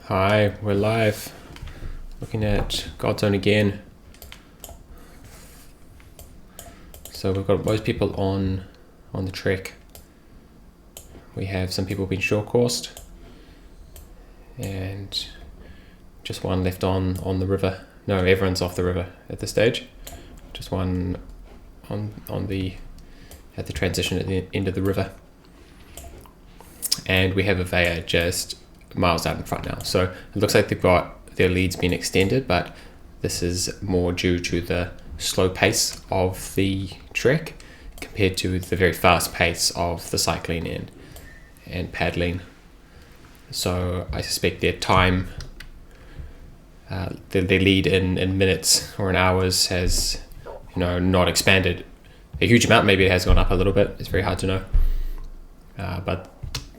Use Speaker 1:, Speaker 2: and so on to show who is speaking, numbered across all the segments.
Speaker 1: Hi, we're live. Looking at GODZone again. So we've got most people on the trek. We have some people being short-coursed and just one left on the river. No, everyone's off the river at this stage. Just one at the transition at the end of the river. And we have a veyor just miles out in front now. So it looks like they've got their leads being extended, but this is more due to the slow pace of the trek compared to the very fast pace of the cycling and paddling. So I suspect their time, their lead in minutes or in hours has, not expanded a huge amount. Maybe it has gone up a little bit. It's very hard to know. But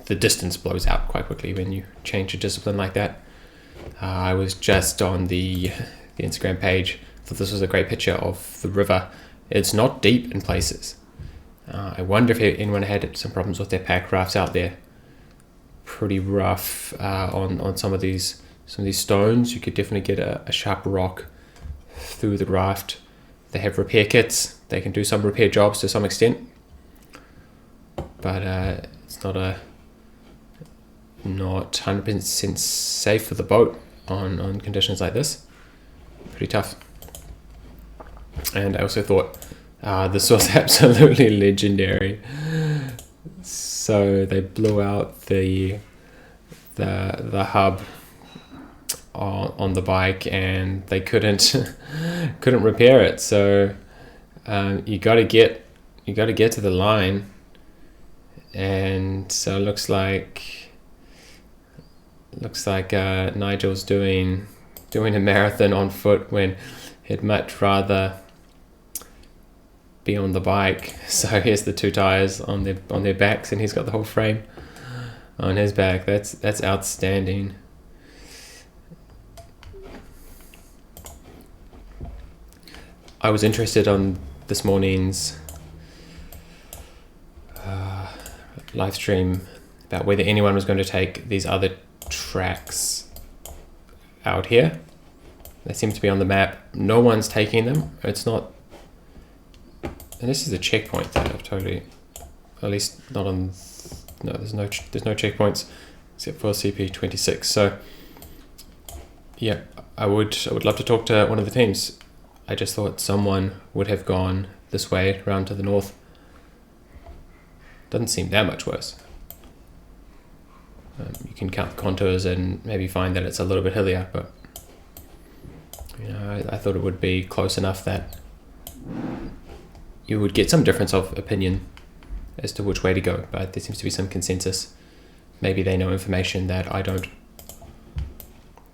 Speaker 1: the distance blows out quite quickly when you change a discipline like that. I was just on the Instagram page. Thought this was a great picture of the river. It's not deep in places. I wonder if anyone had some problems with their pack rafts out there. Pretty rough on some of these stones. You could definitely get a sharp rock through the raft. They have repair kits. They can do some repair jobs to some extent, but it's not 100% safe for the boat on conditions like this. Pretty tough. And I also thought this was absolutely legendary. So they blew out the hub on the bike, and they couldn't repair it. So you got to get to the line, and so it looks like Nigel's doing a marathon on foot when he'd much rather be on the bike. So here's the two tires on their backs, and he's got the whole frame on his back. That's outstanding. I was interested on this morning's live stream about whether anyone was going to take these other tracks out here. They seem to be on the map. No one's taking them. It's not, and this is a checkpoint that I've totally, at least not on. No, there's no checkpoints except for CP26. So yeah, I would love to talk to one of the teams. I just thought someone would have gone this way around to the north. Doesn't seem that much worse. You can count the contours and maybe find that it's a little bit hillier, but I thought it would be close enough that you would get some difference of opinion as to which way to go, but there seems to be some consensus. Maybe they know information that I don't.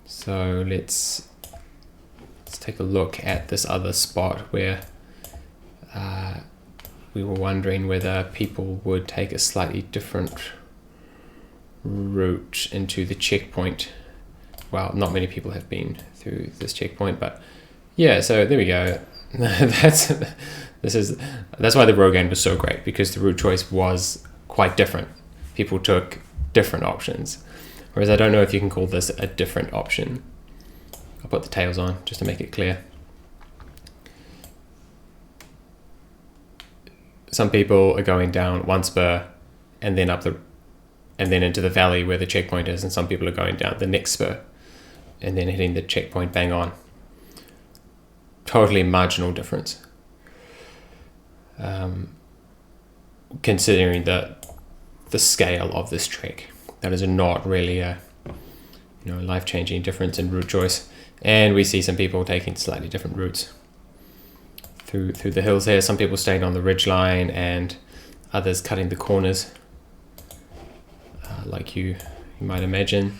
Speaker 1: So let's take a look at this other spot where we were wondering whether people would take a slightly different route into the checkpoint. Well, not many people have been through this checkpoint, but yeah, so there we go. That's why the Rogan was so great, because the route choice was quite different. People took different options, whereas I don't know if you can call this a different option. I'll put the tails on just to make it clear. Some people are going down one spur and then and then into the valley where the checkpoint is, and some people are going down the next spur and then hitting the checkpoint bang on. Totally marginal difference. Considering the scale of this trek, that is not really a life-changing difference in route choice. And we see some people taking slightly different routes through the hills there. Some people staying on the ridge line and others cutting the corners, like you might imagine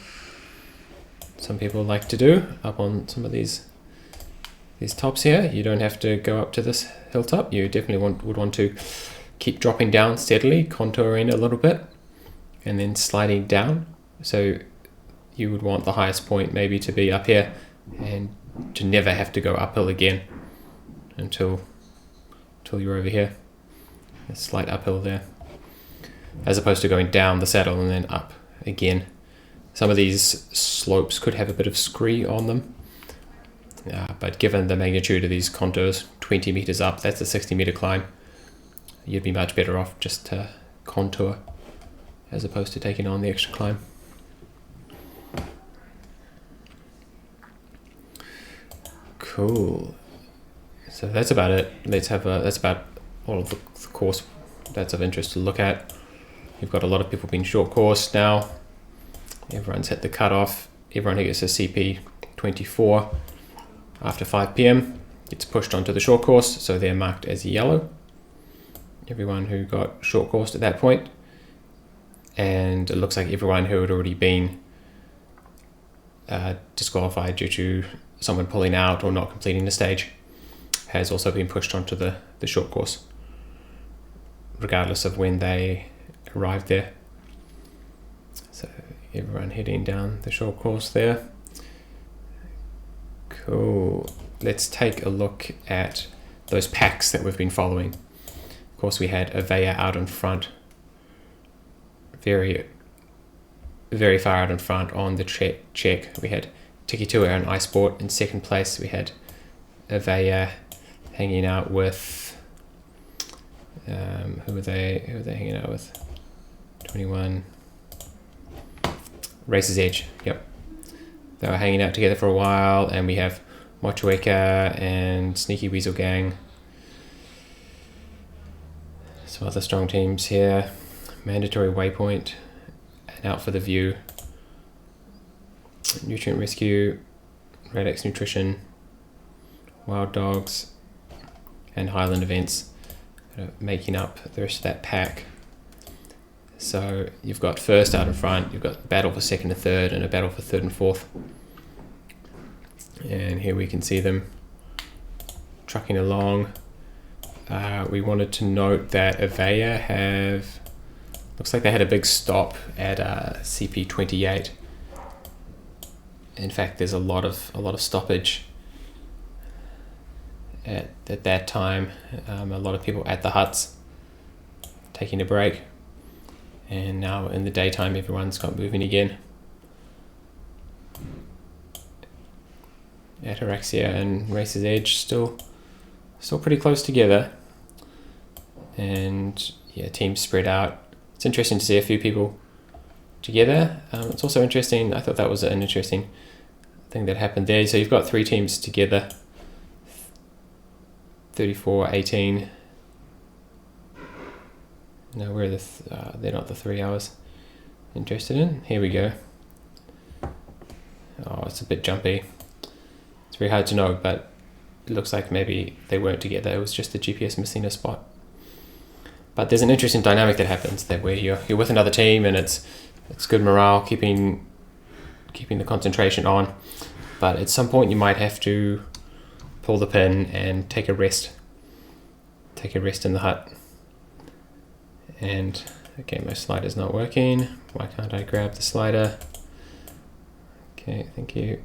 Speaker 1: some people like to do up on some of these tops here. You don't have to go up to this hilltop. You definitely would want to keep dropping down steadily, contouring a little bit, and then sliding down. So you would want the highest point maybe to be up here, and to never have to go uphill again until you're over here. A slight uphill there, as opposed to going down the saddle and then up again. Some of these slopes could have a bit of scree on them, but given the magnitude of these contours, 20 meters up, that's a 60-meter climb. You'd be much better off just to contour as opposed to taking on the extra climb. Cool. So that's about it. That's about all of the course that's of interest to look at. You've got a lot of people being short course now. Everyone's hit the cutoff. Everyone who gets a CP 24 after 5 p.m. gets pushed onto the short course, so they're marked as yellow. Everyone who got short coursed at that point, and it looks like everyone who had already been disqualified due to someone pulling out or not completing the stage has also been pushed onto the short course, regardless of when they arrived there. So everyone heading down the short course there. Cool. Let's take a look at those packs that we've been following. Of course, we had Avea out in front, very, very far out in front on the check. We had Tikitua and iSport in second place. We had Avea hanging out with, who were they hanging out with? 21 Races Edge. Yep, they were hanging out together for a while, and we have Mochueka and Sneaky Weasel Gang. Some other strong teams here. Mandatory Waypoint and Out for the View, Nutrient Rescue, Radix Nutrition, Wild Dogs, and Highland Events making up the rest of that pack. So you've got first out in front, you've got a battle for second and third, and a battle for third and fourth. And here we can see them trucking along. We wanted to note that Avea looks like they had a big stop at CP 28. In fact, there's a lot of stoppage at that time. A lot of people at the huts taking a break, and now in the daytime everyone's got moving again. Ataraxia and Racer's Edge still pretty close together, and yeah, teams spread out. It's interesting to see a few people together. It's also interesting, I thought that was an interesting thing that happened there. So you've got 3 teams together, 34, 18. No, where are they're not the 3 hours interested in. Here we go. Oh, it's a bit jumpy. It's very hard to know, but it looks like maybe they weren't together. It was just the GPS missing a spot. But there's an interesting dynamic that happens there where you're with another team, and it's good morale, keeping the concentration on. But at some point you might have to pull the pin and take a rest. Take a rest in the hut. And okay, my slider's not working. Why can't I grab the slider? Okay, thank you.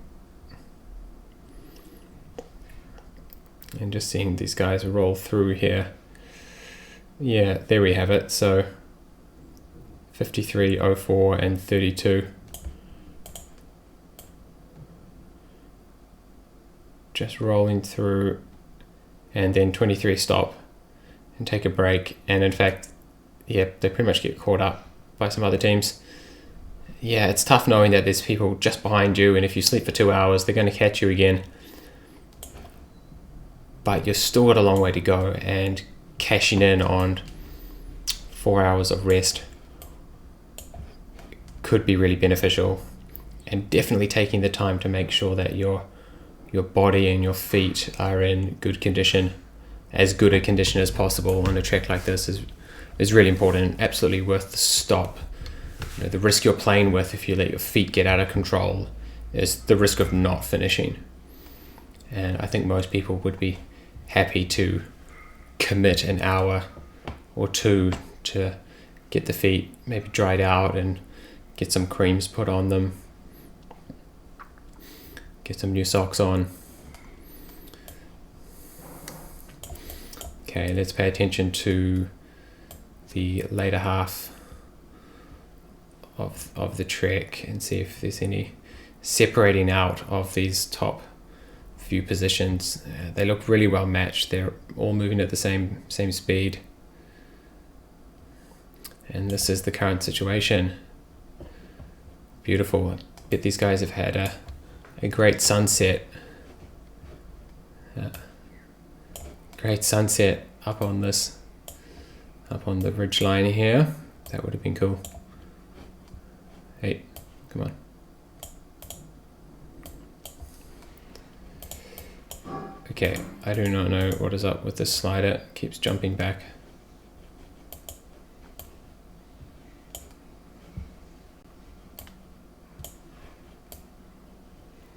Speaker 1: And just seeing these guys roll through here. Yeah, there we have it. So 53, 04, and 32. Just rolling through, and then 23 stop and take a break. And in fact, yeah, they pretty much get caught up by some other teams. Yeah, it's tough knowing that there's people just behind you, and if you sleep for 2 hours, they're going to catch you again. But you've still got a long way to go, and cashing in on 4 hours of rest could be really beneficial, and definitely taking the time to make sure that your body and your feet are in good condition, as good a condition as possible on a trek like this is really important. Absolutely worth the stop. You know, the risk you're playing with if you let your feet get out of control is the risk of not finishing. And I think most people would be happy to commit an hour or two to get the feet maybe dried out and get some creams put on them, get some new socks on. Okay, let's pay attention to the later half of the trek and see if there's any separating out of these top few positions. They look really well matched. They're all moving at the same speed. And this is the current situation. Beautiful. I bet these guys have had a great sunset. Great sunset up on the ridge line here. That would have been cool. Hey, come on. Okay, I do not know what is up with this slider. It keeps jumping back.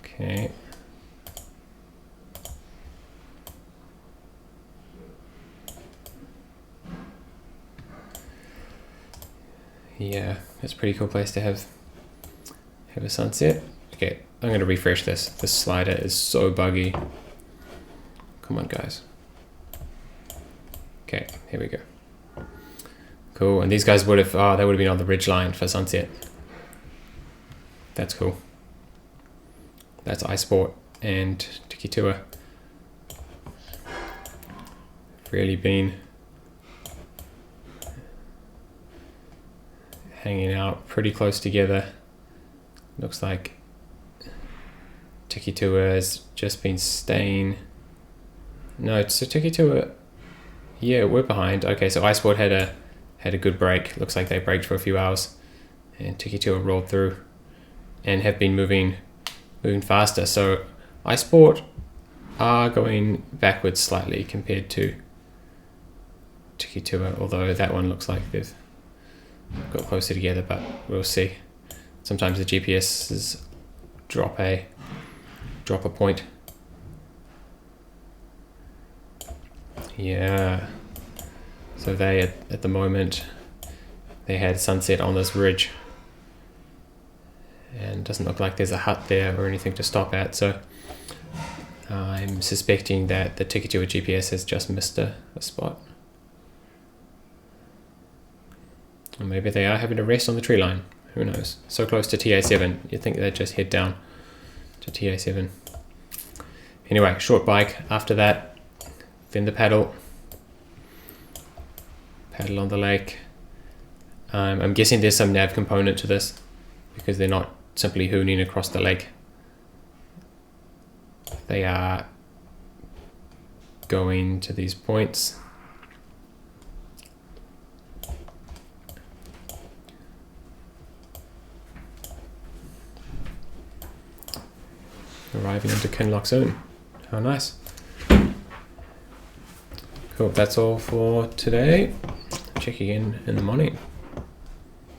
Speaker 1: Okay. Yeah, that's a pretty cool place to have a sunset. Okay, I'm going to refresh this. This slider is so buggy. Come on, guys. Okay, here we go. Cool, and these guys would have, they would have been on the ridge line for sunset. That's cool. That's iSport and Tikitua. Really been hanging out pretty close together. Looks like Tikitua has just been staying. No, so Tikitua, yeah, we're behind. Okay, so iSport had a good break. Looks like they braked for a few hours, and Tikitua rolled through, and have been moving faster. So iSport are going backwards slightly compared to Tikitua, although that one looks like they've got closer together, but we'll see. Sometimes the GPSs drop a point. Yeah. So they at the moment they had sunset on this ridge, and doesn't look like there's a hut there or anything to stop at. So I'm suspecting that the Tikitua GPS has just missed a spot. Or maybe they are having a rest on the tree line. Who knows? So close to TA7. You'd think they'd just head down to TA7. Anyway, short bike. After that, then the paddle on the lake. I'm guessing there's some nav component to this, because they're not simply hooning across the lake. They are going to these points. Arriving into GODZone. How nice. Cool, that's all for today. Check again in the morning.